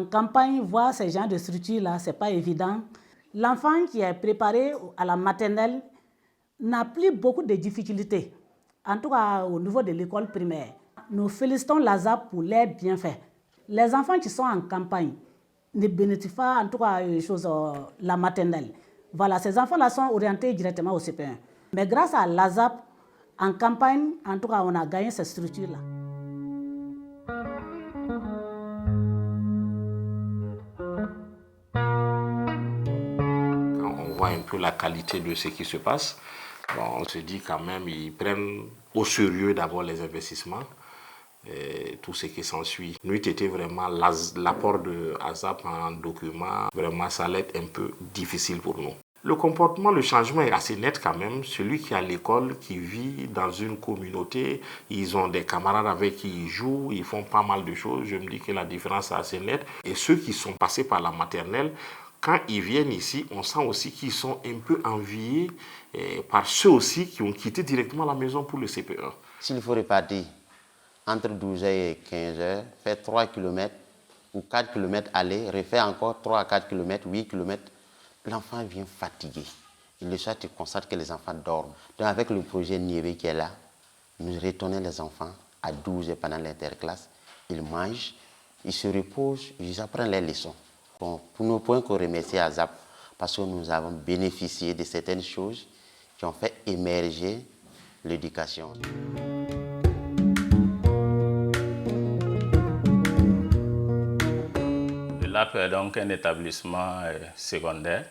campagne, voir ces genres de structures-là, ce n'est pas évident. L'enfant qui est préparé à la maternelle n'a plus beaucoup de difficultés, en tout cas au niveau de l'école primaire. Nous félicitons l'ASAP pour leurs bienfaits. Les enfants qui sont en campagne ne bénéficient pas, en tout cas, la maternelle. Voilà, ces enfants-là sont orientés directement au CP1. Mais grâce à l'ASAP, en campagne, en tout cas, on a gagné cette structure-là. Quand on voit un peu la qualité de ce qui se passe, bon, on se dit quand même ils prennent au sérieux d'abord les investissements. Et tout ce qui s'ensuit. Nous, était vraiment l'apport de ASAP en document, vraiment ça allait être un peu difficile pour nous. Le comportement, le changement est assez net quand même. Celui qui est à l'école, qui vit dans une communauté, ils ont des camarades avec qui ils jouent, ils font pas mal de choses. Je me dis que la différence est assez nette. Et ceux qui sont passés par la maternelle, quand ils viennent ici, on sent aussi qu'ils sont un peu enviés par ceux aussi qui ont quitté directement la maison pour le CP1. S'il faut répartir entre 12h et 15h, faire 3 km ou 4 km aller, refaire encore 3 à 4 km, 8 km, l'enfant vient fatigué. Le soir, tu constates que les enfants dorment. Donc avec le projet Niévé qui est là, nous retournons les enfants à 12h pendant l'interclasse. Ils mangent, ils se reposent, ils apprennent les leçons. Bon, pour nous, pouvons remercier ASAP parce que nous avons bénéficié de certaines choses qui ont fait émerger l'éducation. L'AP est donc un établissement secondaire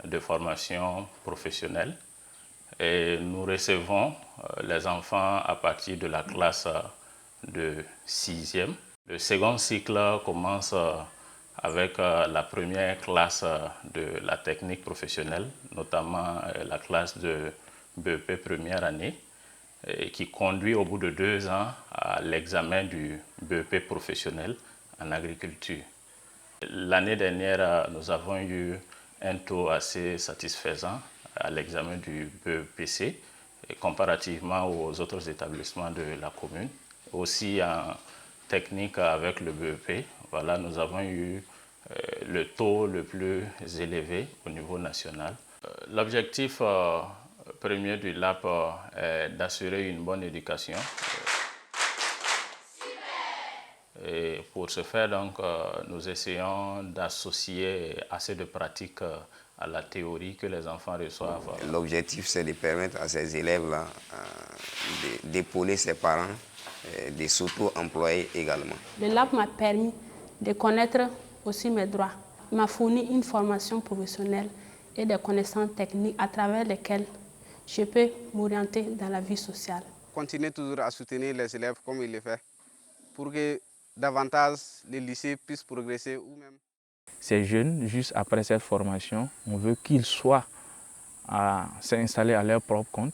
de formation professionnelle et nous recevons les enfants à partir de la classe de 6e. Le second cycle commence avec la première classe de la technique professionnelle, notamment la classe de BEP première année, qui conduit au bout de 2 ans à l'examen du BEP professionnel en agriculture. L'année dernière, nous avons eu un taux assez satisfaisant à l'examen du BEPC comparativement aux autres établissements de la commune. Aussi en technique avec le BEP, voilà, nous avons eu le taux le plus élevé au niveau national. L'objectif premier du LAP est d'assurer une bonne éducation. Et pour ce faire, donc, nous essayons d'associer assez de pratiques à la théorie que les enfants reçoivent. L'objectif, c'est de permettre à ces élèves-là d'épauler ses parents, de s'auto-employer également. Le LAP m'a permis de connaître aussi mes droits. Il m'a fourni une formation professionnelle et des connaissances techniques à travers lesquelles je peux m'orienter dans la vie sociale. Continuer toujours à soutenir les élèves comme il le fait pour que davantage les lycées puissent progresser ou même. Ces jeunes, juste après cette formation, on veut qu'ils soient s'installer à leur propre compte,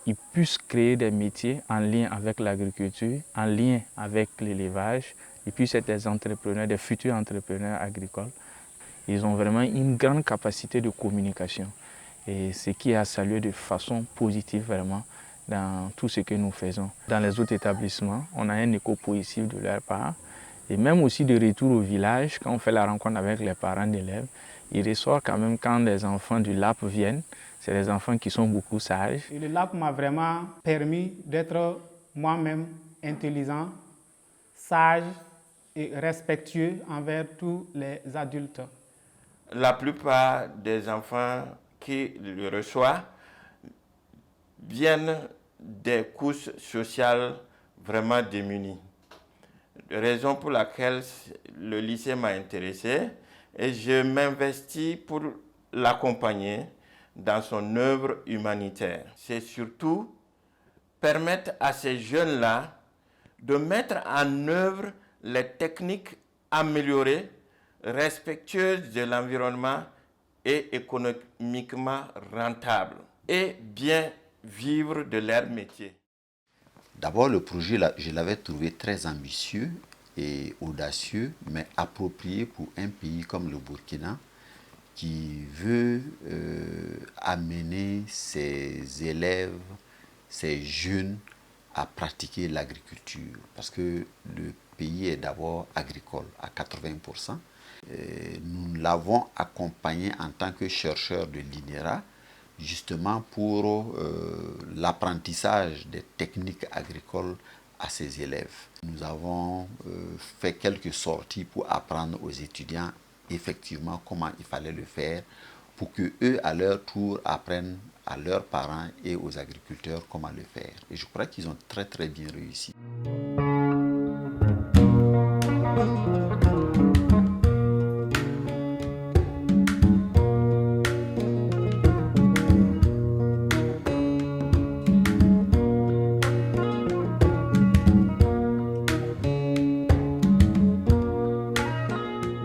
ils puissent créer des métiers en lien avec l'agriculture, en lien avec l'élevage, ils puissent être des entrepreneurs, des futurs entrepreneurs agricoles. Ils ont vraiment une grande capacité de communication et ce qui a salué de façon positive vraiment dans tout ce que nous faisons. Dans les autres établissements, on a un écho positif de leur part. Et même aussi de retour au village, quand on fait la rencontre avec les parents d'élèves, il ressort quand même quand les enfants du LAP viennent, c'est des enfants qui sont beaucoup sages. Et le LAP m'a vraiment permis d'être moi-même intelligent, sage et respectueux envers tous les adultes. La plupart des enfants qui le reçoivent viennent des couches sociales vraiment démunies. Raison pour laquelle le lycée m'a intéressé et je m'investis pour l'accompagner dans son œuvre humanitaire. C'est surtout permettre à ces jeunes-là de mettre en œuvre les techniques améliorées, respectueuses de l'environnement et économiquement rentables et bien vivre de leur métier. D'abord, le projet, je l'avais trouvé très ambitieux et audacieux, mais approprié pour un pays comme le Burkina qui veut amener ses élèves, ses jeunes à pratiquer l'agriculture. Parce que le pays est d'abord agricole à 80%. Nous l'avons accompagné en tant que chercheur de l'INERA, justement pour l'apprentissage des techniques agricoles à ses élèves. Nous avons fait quelques sorties pour apprendre aux étudiants effectivement comment il fallait le faire pour qu'eux, à leur tour, apprennent à leurs parents et aux agriculteurs comment le faire. Et je crois qu'ils ont très très bien réussi.